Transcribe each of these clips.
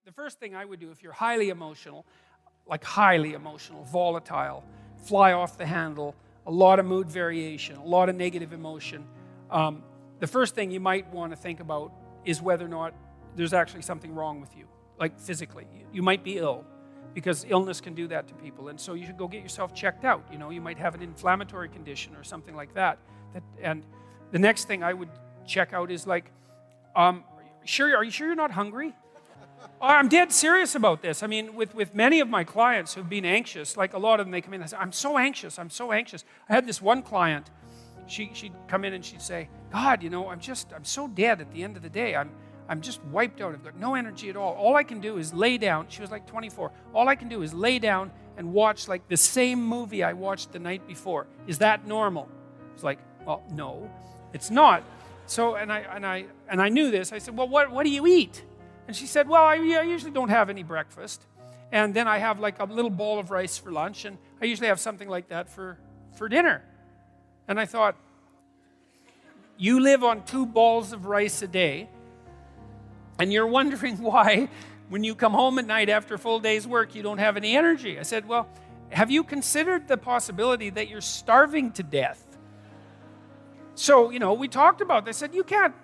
The first thing I would do if you're highly emotional, like highly emotional, volatile, fly off the handle, a lot of mood variation, a lot of negative emotion, the first thing you might want to think about is whether or not there's actually something wrong with you, like physically. You might be ill, because illness can do that to people, and so you should go get yourself checked out. You know, you might have an inflammatory condition or something like that. And the next thing I would check out is like, are you sure you're not hungry? I'm dead serious about this. I mean, with many of my clients who've been anxious, like a lot of them, they come in and say, I'm so anxious. I had this one client, she'd come in and she'd say, God, you know, I'm so dead at the end of the day. I'm just wiped out. I've got no energy at all. All I can do is lay down. She was like 24. All I can do is lay down and watch like the same movie I watched the night before. Is that normal? It's like, well, no, it's not. So, and I knew this. I said, well, what do you eat? And she said, well, I usually don't have any breakfast. And then I have like a little bowl of rice for lunch. And I usually have something like that for dinner. And I thought, you live on 2 balls of rice a day. And you're wondering why, when you come home at night after a full day's work, you don't have any energy. I said, well, have you considered the possibility that you're starving to death? So, you know, we talked about this. I said, you can't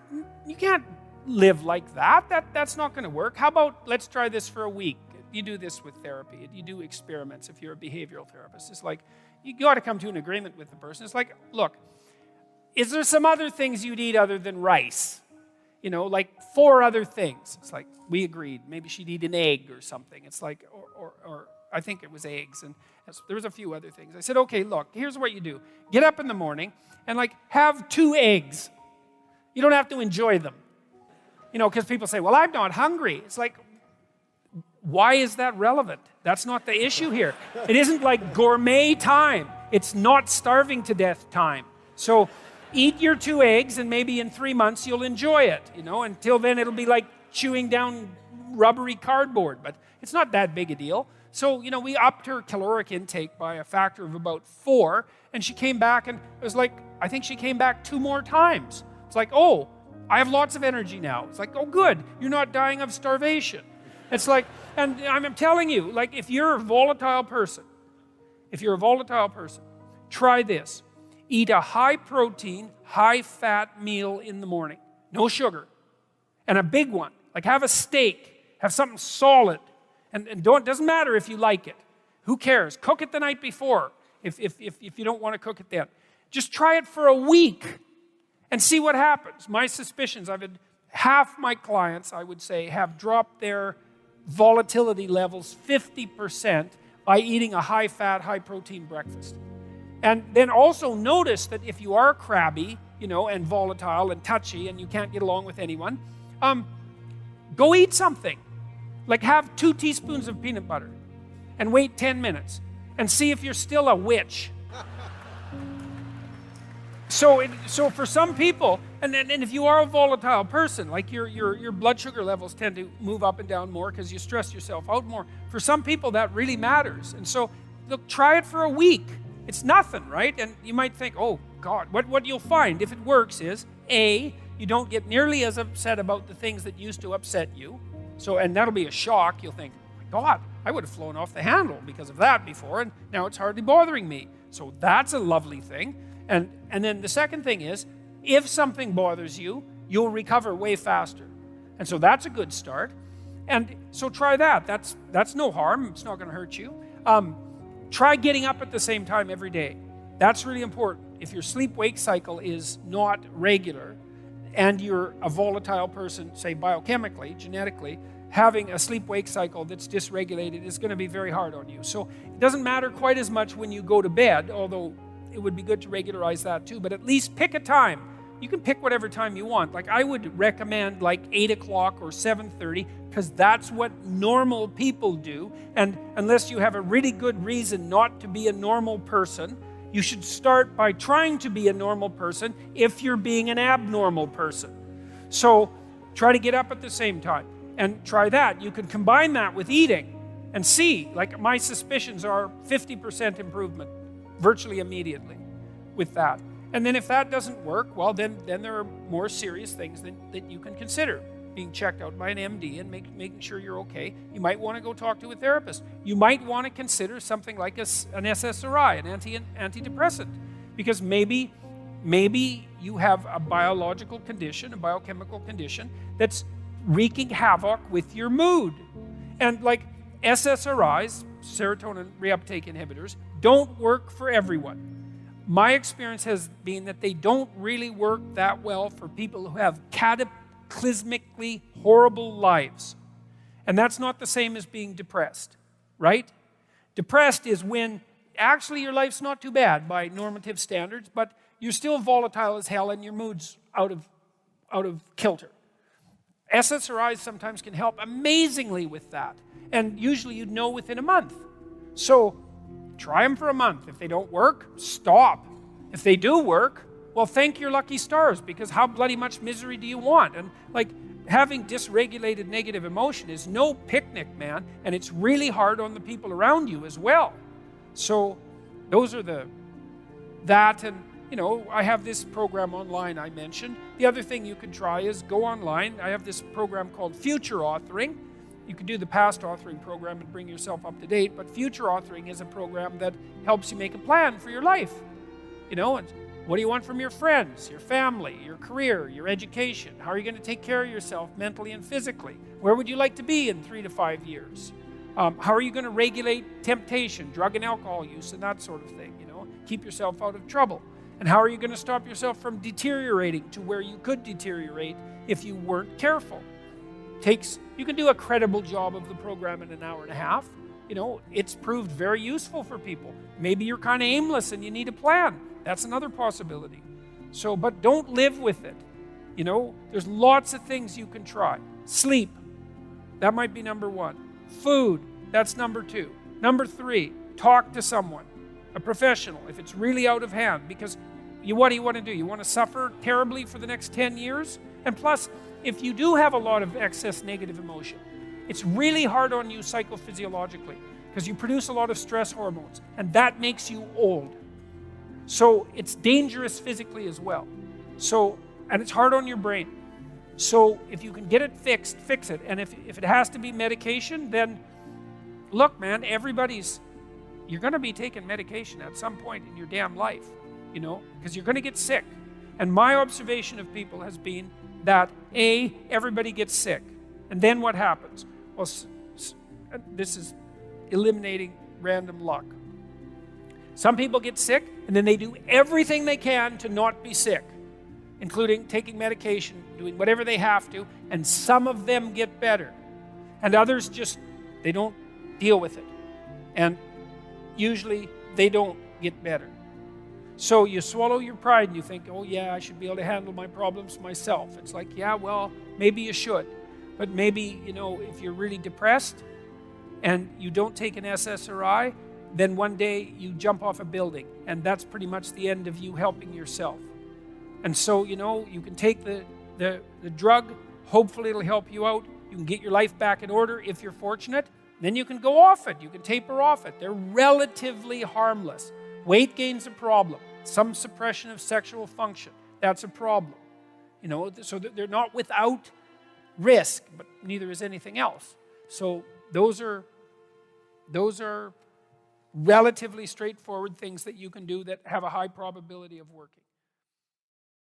live like that. That's not going to work. How about let's try this for a week? You do this with therapy. You do experiments if you're a behavioral therapist. It's like, you got to come to an agreement with the person. It's like, look, is there some other things you'd eat other than rice? You know, like 4 other things. It's like, we agreed. Maybe she'd eat an egg or something. It's like, or I think it was eggs. And there was a few other things. I said, okay, look, here's what you do. Get up in the morning and like have 2 eggs. You don't have to enjoy them. You know, because people say, well, I'm not hungry. It's like, why is that relevant? That's not the issue here. It isn't like gourmet time. It's not starving to death time. So eat your 2 eggs, and maybe in 3 months you'll enjoy it. You know, until then it'll be like chewing down rubbery cardboard, but it's not that big a deal. So, you know, we upped her caloric intake by a factor of about 4, and she came back, and it was like, I think she came back 2 more times. It's like, oh, I have lots of energy now. It's like, oh, good, you're not dying of starvation. It's like, and I'm telling you, like, if you're a volatile person, try this. Eat a high-protein, high-fat meal in the morning. No sugar. And a big one. Like have a steak. Have something solid. And doesn't matter if you like it. Who cares? Cook it the night before if you don't want to cook it then. Just try it for a week and see what happens. My suspicions, I've had half my clients, I would say, have dropped their volatility levels 50% by eating a high-fat, high-protein breakfast. And then also notice that if you are crabby, you know, and volatile and touchy and you can't get along with anyone, go eat something. Like have 2 teaspoons of peanut butter and wait 10 minutes and see if you're still a witch. So for some people, and if you are a volatile person, like your blood sugar levels tend to move up and down more because you stress yourself out more. For some people, that really matters. And so, look, try it for a week. It's nothing, right? And you might think, oh, God, what you'll find, if it works, is, A, you don't get nearly as upset about the things that used to upset you. So, and that'll be a shock. You'll think, oh my God, I would have flown off the handle because of that before, and now it's hardly bothering me. So that's a lovely thing. And then the second thing is, if something bothers you, you'll recover way faster. And so that's a good start. And so try that. That's no harm. It's not going to hurt you. Try getting up at the same time every day. That's really important. If your sleep-wake cycle is not regular and you're a volatile person, say biochemically, genetically, having a sleep-wake cycle that's dysregulated is going to be very hard on you. So it doesn't matter quite as much when you go to bed, although it would be good to regularize that too, but at least pick a time. You can pick whatever time you want. Like I would recommend like 8 o'clock or 7:30 because that's what normal people do. And unless you have a really good reason not to be a normal person, you should start by trying to be a normal person if you're being an abnormal person. So try to get up at the same time and try that. You can combine that with eating and see, like my suspicions are 50% improvement virtually immediately with that. And then if that doesn't work, well, then there are more serious things that you can consider. being checked out by an MD and making sure you're okay, you might want to go talk to a therapist. You might want to consider something like an SSRI, an antidepressant, because maybe you have a biological condition, a biochemical condition that's wreaking havoc with your mood. And like SSRIs, serotonin reuptake inhibitors, don't work for everyone. My experience has been that they don't really work that well for people who have cataclysmically horrible lives. And that's not the same as being depressed, right? Depressed is when actually your life's not too bad by normative standards, but you're still volatile as hell and your mood's out of kilter. SSRIs sometimes can help amazingly with that. And usually you'd know within a month. So try them for a month. If they don't work, stop. If they do work, well, thank your lucky stars, because how bloody much misery do you want? And like having dysregulated negative emotion is no picnic, man. And it's really hard on the people around you as well. So those are that, and you know, I have this program online I mentioned. The other thing you could try is go online. I have this program called Future Authoring. You can do the past authoring program and bring yourself up to date, but Future Authoring is a program that helps you make a plan for your life. You know, and what do you want from your friends, your family, your career, your education? How are you going to take care of yourself mentally and physically? Where would you like to be in 3 to 5 years? How are you going to regulate temptation, drug and alcohol use, and that sort of thing, you know? Keep yourself out of trouble. And how are you going to stop yourself from deteriorating to where you could deteriorate if you weren't careful? You can do a credible job of the program in an hour and a half. You know, it's proved very useful for people. Maybe you're kind of aimless and you need a plan. That's another possibility. So, but don't live with it. You know, there's lots of things you can try. Sleep, that might be number 1. Food, that's number 2. Number 3, talk to someone, a professional, if it's really out of hand, because what do you want to do? You want to suffer terribly for the next 10 years? And plus, if you do have a lot of excess negative emotion, it's really hard on you psychophysiologically because you produce a lot of stress hormones, and that makes you old. So it's dangerous physically as well. So, and it's hard on your brain. So if you can get it fixed, fix it. And if it has to be medication, then look, man, you're going to be taking medication at some point in your damn life, you know, because you're going to get sick. And my observation of people has been that everybody gets sick. And then what happens? Well, this is eliminating random luck. Some people get sick, and then they do everything they can to not be sick, including taking medication, doing whatever they have to, and some of them get better. And others they don't deal with it. And usually they don't get better. So you swallow your pride and you think, oh yeah, I should be able to handle my problems myself. It's like, yeah, well, maybe you should. But maybe, you know, if you're really depressed and you don't take an SSRI, then one day you jump off a building, and that's pretty much the end of you helping yourself. And so, you know, you can take the drug, hopefully it'll help you out. You can get your life back in order if you're fortunate. Then you can go off it. You can taper off it. They're relatively harmless. Weight gain's a problem. Some suppression of sexual function, that's a problem. You know, so they're not without risk, but neither is anything else. So those are relatively straightforward things that you can do that have a high probability of working.